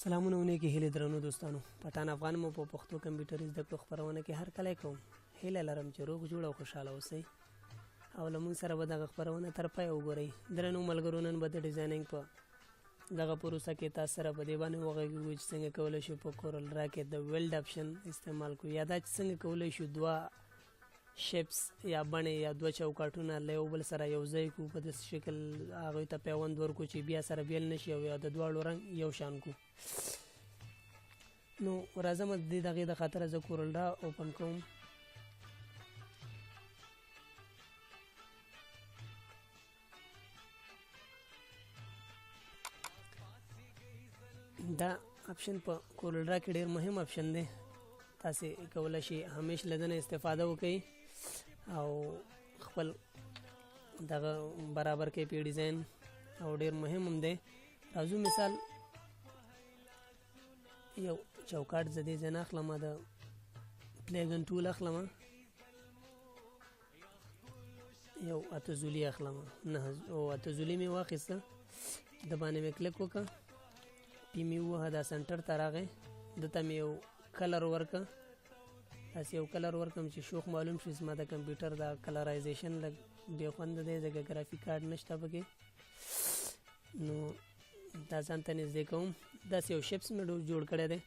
سلامونه ونیکې هیلې درنو دوستانو پټان افغان مو په پښتو کمپیوټر زده کړو خپرونه کې هر کله کوم هیله لرم چې روغ جوړ او خوشاله اوسئ او له موږ سره به دغه خپرونه تر پایه وګورئ درنو ملګرو نن به د ډیزاینینګ په دغه پروسه کې تاسو سره په دې باندې وغږیږو چې څنګه کولی شو په کورل را کې د ویلډ آپشن استعمال کړو یا دا چې څنګه کولی شو دوه شیپس یا بڼې یا دوه چوکاټونه له یو بل سره یو ځای کړو په داسې شکل هغوی ته پیوند ورکړو چې بیا سره بیل نه شي او یا د دواړو رنګ یو شان کړو. نو راځم د دغې د خاطره زه کورل را اوپن کوم. دا آپشن په کورل را کې ډېر مهم آپشن دی. تاسې کولی شئ همیش له دنه استفاده وکړئ او خپل دغه برابر کوي په ډیزاین او ډېر مهم هم دی. راځو مثال یو چوکاټ زه دې ځای نه اخلم، د پلیګن ټول اخلم، یو اته زولي اخلم، نه او اته زولي مې واخیسته، د باندې مې کلیک وکړه، پی مې ووهه، دا سنټر ته راغی، دته مې یو کلر ورکړه، داسې یو کلر ورکړم چې شوخ معلوم شي زما د کمپیوټر دا کلرایزیشن لږ بې خونده دی ځکه ګرافیک کارډ نشته پکې. نو دا ځان ته نږدې کوم. داسې یو شیپس مې جوړ کړی دی،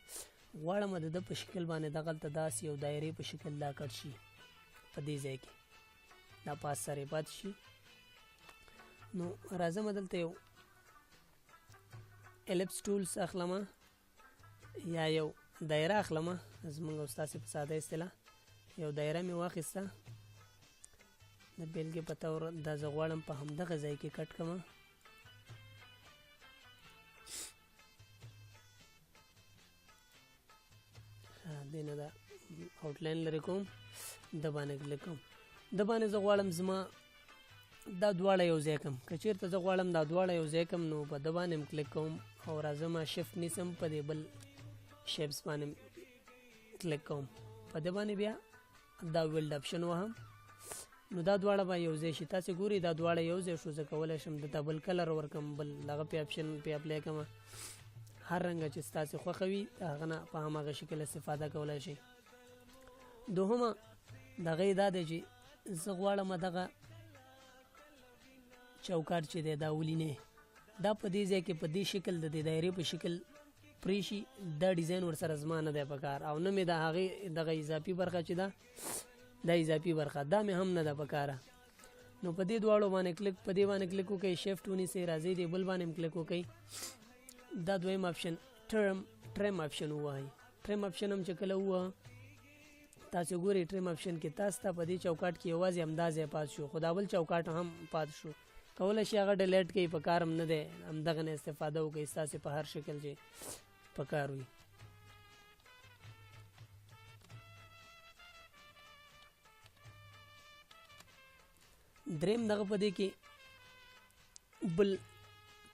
غواړم د ده په شکل باندې دغلته داسې یو دایرې په شکل دا کټ شي په دې ځای کې، دا پاس سره پاتې شي. نو راځم دلته یو الپس ټولز اخلم یا یو دایره اخلم، زمونږ او ستاسې په ساده اصطلاح یو دایره مې واخیسته، د بیلګې په طور دا زه غواړم په همدغه ځای کې کټ کړم. دې نه دا آوټلاین لرې کوم، د باندې کلیک کوم، د باندې زه غواړم زما دا دواړه یو ځای کړم. که چېرته زه غواړم دا دواړه یو ځای کړم نو په د باندې هم کلیک کوم او راځم شفټ نیسم، په دې بل شیپس باندې کلیک کوم، په دې باندې بیا دا ویلډ آپشن وهم، نو دا دواړه به یو ځای شي. تاسې ګورئ دا دواړه یو ځای شو، زه کولی شم دته بل کلر ورکړم، بل هغه پې آپشن پې اپلای کړم، هر رنګه چې ستاسې خوښه وي د هغه نه په هماغه شکل استفاده کولی شئ. دوهمه د هغې دا دی چې زه غواړم دغه چوکاټ چې دی دا ولینې دا په دې ځای کې په دې شکل د دې دایرې په شکل پرې شي، دا ډیزاین ورسره زما نه دی پکار او نه مې د هغې دغه اضافي برخه چې ده دا اضافي برخه دا مې هم نه ده پکاره. نو په دې دواړو باندې کلیک، په دې باندې کلیک وکړئ، شیفټ ونیسئ، راځئ دې بل باندې هم کلیک وکړئ، دا دویم آپشن ټرم آپشن ووهئ. ټرم آپشن هم چې کله ووهه تاسې ګورئ ټرم آپشن کې تاسو ته په دې چوکاټ کې یوازې همدا ځای پات شو، خو دا بل چوکاټ هم پات شو، کولی شي هغه ډیلیټ کړئ، په کار هم نه دی، همدغه نه استفاده وکړئ ستاسې په هر شکل چې په کار وي. دریم دغه په دې کې بل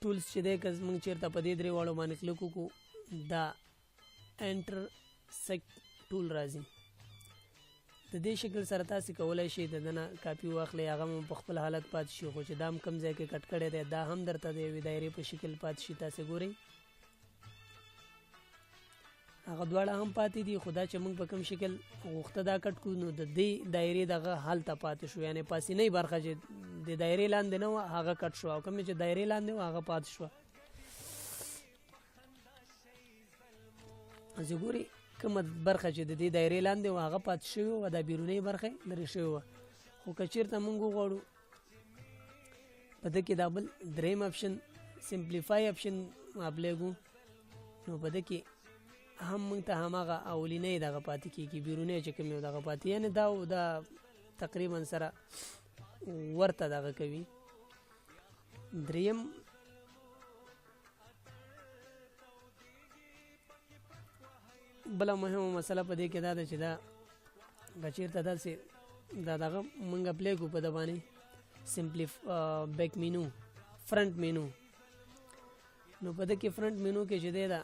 ټولز چې دی که زمونږ چېرته په دې درې واړو باندې کلیک وکړو دا انټر سیکټ ټول راځي، د دې شکل سره تاسې کولی شئ د ده نه کاپي واخلئ، هغه هم په خپل حالت پاتې شي، خو چې دا هم کوم ځای کې کټ کړی دی دا هم درته د یوې دایرې په شکل پاتې شي. تاسې ګورئ هغه دواړه هم پاتې دي، خو دا چې موږ په کوم شکل غوښته دا کټ کړو نو د دې دایرې دغه هلته پاتې شو، یعنې پاسینۍ برخه چې د دایرې لاندې نه وه هغه کټ شو او کومې چې دایرې لاندې وه هغه پاتې شوه. زه ګورئ کومه برخه چې د دې دایرې لاندې وه هغه پاتې شوې وه، دا بیرونۍ برخه یې لرې شوې وه. خو که چېرته موږ وغواړو په ده کې دا بل دریم آپشن سمپلیفای آپشن اپلای کړو نو په ده کې هم موږ ته هماغه اولینۍ دغه پاتې کېږي، بیرونۍ چې کوم یو دغه پاتې، یعنې دا تقریبا سره ورته دغه کوي. دریم بله مهمه مسله په دې کې دا ده چې دا که چېرته داسې دا دغه موږ اپلای کړو په ده باندې بیک مینو فرنٹ مینو، نو په ده کې فرنٹ مینو کې چې دی دا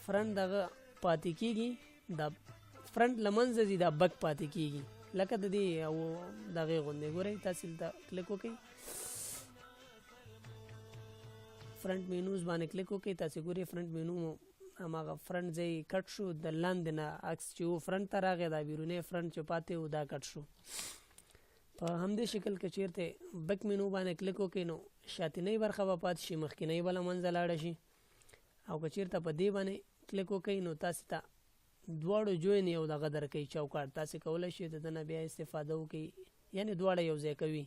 فرنٹ دغه پاتې کېږي، دا فرنٹ له منځه ځي دا بک پاتې کېږي، لکه د دې او دغې غوندې. ګورئ تاسې دلته کلیک وکړئ، فرنٹ مینوز باندې کلیک وکړئ، تاسې ګورئ فرنٹ مینو هماغه فرنټ ځای کټ شو، د لاندې نه عکس چې و فرنټ ته راغی، دا بیرونی فرنټ چې پاتې و دا کټ شو. په همدې شکل که چیرته بک مینو باندې کلیک وکړئ نو شاتنۍ برخه به پاتې شي، مخکینۍ به له منځه لاړه شي. او که چیرته په دې باندې کلیک وکړئ نو تاسې ته دواړو جوین یو دغه درکوي چوکاټ، تاسې کولی شئ د ده نه بیا استفاده وکړئ، یعنې دواړه یو ځای کوي.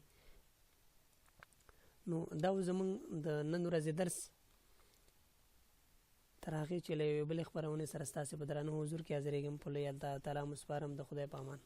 نو دا و زموږ د نن ورځې درس. تر هغې چې له یوې بلې خپرونې سره ستاسې په درانه حضور کې حاضرېږم، په لوی الله تعالی مو سپارم. د خدای په امان.